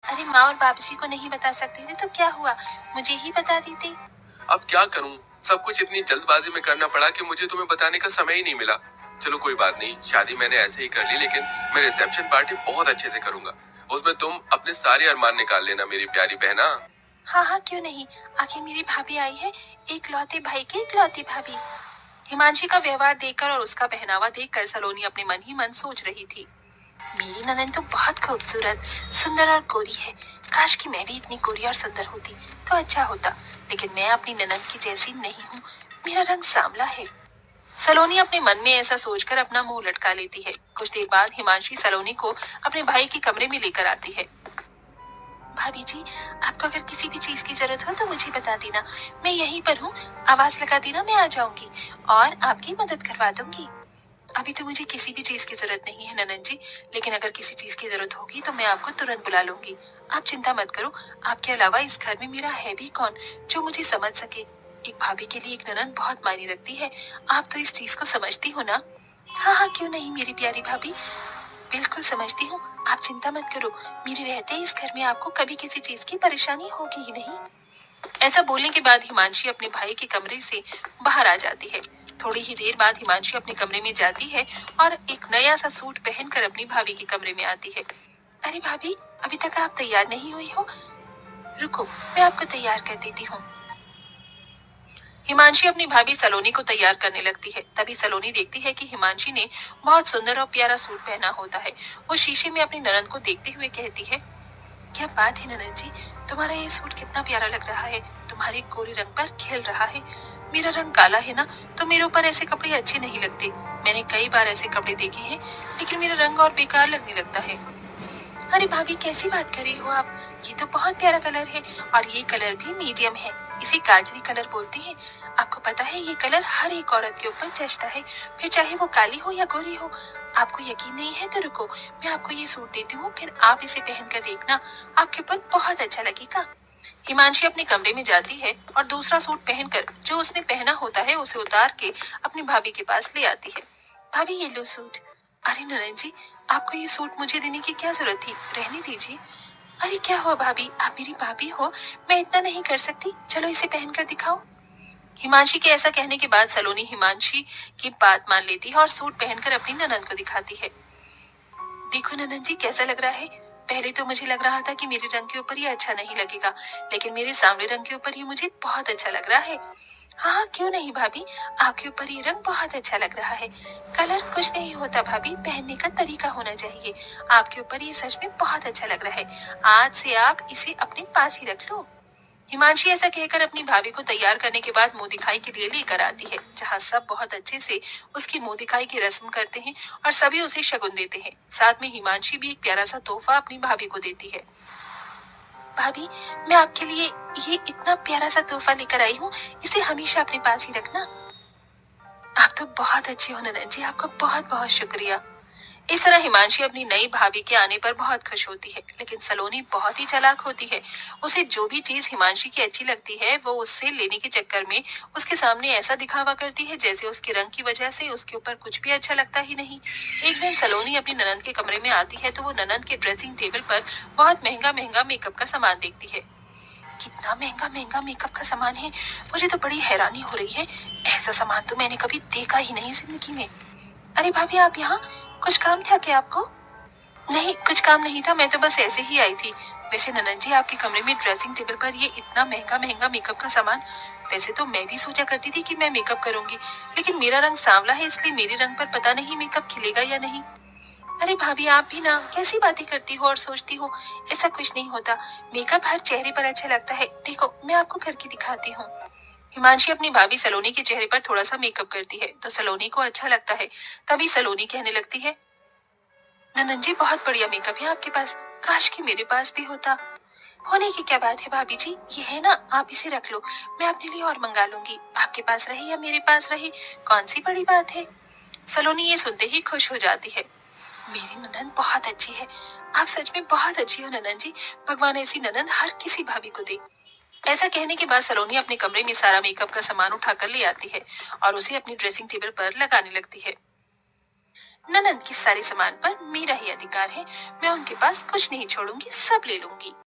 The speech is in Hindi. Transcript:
अरे माँ और बाबूजी को नहीं बता सकते थे तो क्या हुआ, मुझे ही बता देते। अब क्या करूं, सब कुछ इतनी जल्दबाजी में करना पड़ा कि मुझे तुम्हें बताने का समय ही नहीं मिला। चलो कोई बात नहीं, शादी मैंने ऐसे ही कर ली, लेकिन मैं रिसेप्शन पार्टी बहुत अच्छे से करूंगा। उसमें तुम अपने सारे अरमान निकाल लेना मेरी प्यारी बहना। हाँ हाँ क्यों नहीं, आखिर मेरी भाभी आई है, इकलौते भाई की इकलौती भाभी। हिमांशी का व्यवहार देखकर और उसका पहनावा देखकर सलोनी अपने मन ही मन सोच रही थी, मेरी ननद तो बहुत खूबसूरत, सुंदर और गोरी है। काश कि मैं भी इतनी गोरी और सुंदर होती तो अच्छा होता, लेकिन मैं अपनी ननद की जैसी नहीं हूँ। मेरा रंग सांवला है। सलोनी अपने मन में ऐसा सोचकर अपना मुंह लटका लेती है। कुछ देर बाद हिमांशी सलोनी को अपने भाई के कमरे में लेकर आती है। भाभी जी, आपको अगर किसी भी चीज की जरूरत हो तो मुझे बता देना, मैं यहीं पर हूँ। आवाज लगा देना, मैं आ जाऊंगी और आपकी मदद करवा दूंगी। अभी तो मुझे किसी भी चीज की जरूरत नहीं है ननन जी, लेकिन अगर किसी चीज की जरूरत होगी तो मैं आपको तुरंत बुला लूंगी। आप चिंता मत करो, आपके अलावा इस घर में मेरा है भी कौन जो मुझे समझ सके। एक भाभी के लिए एक ननन बहुत मायने रखती है, आप तो इस चीज को समझती हो ना। हाँ हाँ क्यों नहीं मेरी प्यारी भाभी, बिल्कुल समझती हूँ। आप चिंता मत करो, मेरे रहते इस घर में आपको कभी किसी चीज की परेशानी होगी ही नहीं। ऐसा बोलने के बाद हिमांशी अपने भाई के कमरे से बाहर आ जाती है। थोड़ी ही देर बाद हिमांशी अपने कमरे में जाती है और एक नया सा सूट पहनकर अपनी भाभी के कमरे में आती है। अरे भाभी, अभी तक आप तैयार नहीं हुई हो, रुको मैं आपको तैयार कर देती हूँ। हिमांशी अपनी भाभी सलोनी को तैयार करने लगती है। तभी सलोनी देखती है कि हिमांशी ने बहुत सुंदर और प्यारा सूट पहना होता है। वो शीशे में अपनी ननद को देखते हुए कहती है, क्या बात है ननद जी, तुम्हारा ये सूट कितना प्यारा लग रहा है, तुम्हारे गोरे रंग पर खिल रहा है। मेरा रंग काला है ना, तो मेरे ऊपर ऐसे कपड़े अच्छे नहीं लगते। मैंने कई बार ऐसे कपड़े देखे हैं, लेकिन मेरा रंग और बेकार लगने लगता है। अरे भाभी कैसी बात कर रही हो आप, ये तो बहुत प्यारा कलर है और ये कलर भी मीडियम है, इसे गाजरी कलर बोलते हैं। आपको पता है ये कलर हर एक औरत के ऊपर जचता है, फिर चाहे वो काली हो या गोरी हो। आपको यकीन नहीं है तो रुको, मैं आपको ये सूट देती हूँ, फिर आप इसे पहनकर देखना, आपके ऊपर बहुत अच्छा लगेगा। हिमांशी अपने कमरे में जाती है और दूसरा सूट पहनकर जो उसने पहना होता है उसे उतार के अपनी भाभी के पास ले आती है। भाभी ये लो सूट। अरे ननद जी, आपको ये सूट मुझे देने की क्या जरूरत थी, रहने दीजिए। अरे क्या हुआ भाभी, आप मेरी भाभी हो, मैं इतना नहीं कर सकती, चलो इसे पहनकर दिखाओ। हिमांशी के ऐसा कहने के बाद सलोनी हिमांशी की बात मान लेती है और सूट पहनकर अपनी ननद को दिखाती है। देखो ननद जी कैसा लग रहा है। पहले तो मुझे लग रहा था कि मेरे रंग के ऊपर ये अच्छा नहीं लगेगा, लेकिन मेरे सांवले रंग के ऊपर ये मुझे बहुत अच्छा लग रहा है। हाँ हाँ क्यों नहीं भाभी, आपके ऊपर ये रंग बहुत अच्छा लग रहा है। कलर कुछ नहीं होता भाभी, पहनने का तरीका होना चाहिए। आपके ऊपर ये सच में बहुत अच्छा लग रहा है, आज से आप इसे अपने पास ही रख लो। हिमांशी ऐसा कहकर अपनी भाभी को तैयार करने के बाद मुंह दिखाई के लिए लेकर आती है, जहाँ सब बहुत अच्छे से उसकी मुंह दिखाई की रस्म करते हैं और सभी उसे शगुन देते हैं। साथ में हिमांशी भी एक प्यारा सा तोहफा अपनी भाभी को देती है। भाभी, मैं आपके लिए ये इतना प्यारा सा तोहफा लेकर आई हूँ, इसे हमेशा अपने पास ही रखना। आप तो बहुत अच्छी हो ननद जी, आपका बहुत बहुत शुक्रिया। इस तरह हिमांशी अपनी नई भाभी के आने पर बहुत खुश होती है, लेकिन सलोनी बहुत ही चालाक होती है। उसे जो भी चीज हिमांशी की अच्छी लगती है वो उससे लेने के चक्कर में उसके सामने ऐसा दिखावा करती है जैसे उसके रंग की वजह से उसके ऊपर कुछ भी अच्छा लगता ही नहीं। एक दिन सलोनी अपनी ननद के कमरे में आती है तो वो ननद के ड्रेसिंग टेबल पर बहुत महंगा महंगा मेकअप का सामान देखती है। कितना महंगा महंगा मेकअप का सामान है, मुझे तो बड़ी हैरानी हो रही है। ऐसा सामान तो मैंने कभी देखा ही नहीं जिंदगी में। अरे भाभी आप यहाँ, कुछ काम था क्या आपको? नहीं कुछ काम नहीं था, मैं तो बस ऐसे ही आई थी। वैसे ननद जी आपके कमरे में ड्रेसिंग टेबल पर ये इतना महंगा महंगा मेकअप का सामान, वैसे तो मैं भी सोचा करती थी कि मैं मेकअप करूंगी, लेकिन मेरा रंग सांवला है इसलिए मेरे रंग पर पता नहीं मेकअप खिलेगा या नहीं। अरे भाभी आप भी ना कैसी बातें करती हो और सोचती हो, ऐसा कुछ नहीं होता। मेकअप हर चेहरे पर अच्छा लगता है, देखो मैं आपको करके दिखाती हूँ। हिमांशी अपनी भाभी सलोनी के चेहरे पर थोड़ा सा मेकअप करती है तो सलोनी को अच्छा लगता है। तभी सलोनी कहने लगती है, ननन जी बहुत बढ़िया मेकअप है आपके पास, काश कि मेरे पास भी होता। होने की क्या बात है भाभी जी, ये है ना, आप इसे रख लो, मैं अपने लिए और मंगा लूंगी, आपके पास रहे या मेरे पास रहे, कौन सी बड़ी बात है। सलोनी ये सुनते ही खुश हो जाती है। मेरी ननन बहुत अच्छी है, आप सच में बहुत अच्छी हो ननन जी, भगवान ऐसी ननन हर किसी भाभी को दे। ऐसा कहने के बाद सलोनी अपने कमरे में सारा मेकअप का सामान उठाकर ले आती है और उसे अपनी ड्रेसिंग टेबल पर लगाने लगती है। ननंद के सारे सामान पर मेरा ही अधिकार है। मैं उनके पास कुछ नहीं छोड़ूंगी, सब ले लूंगी।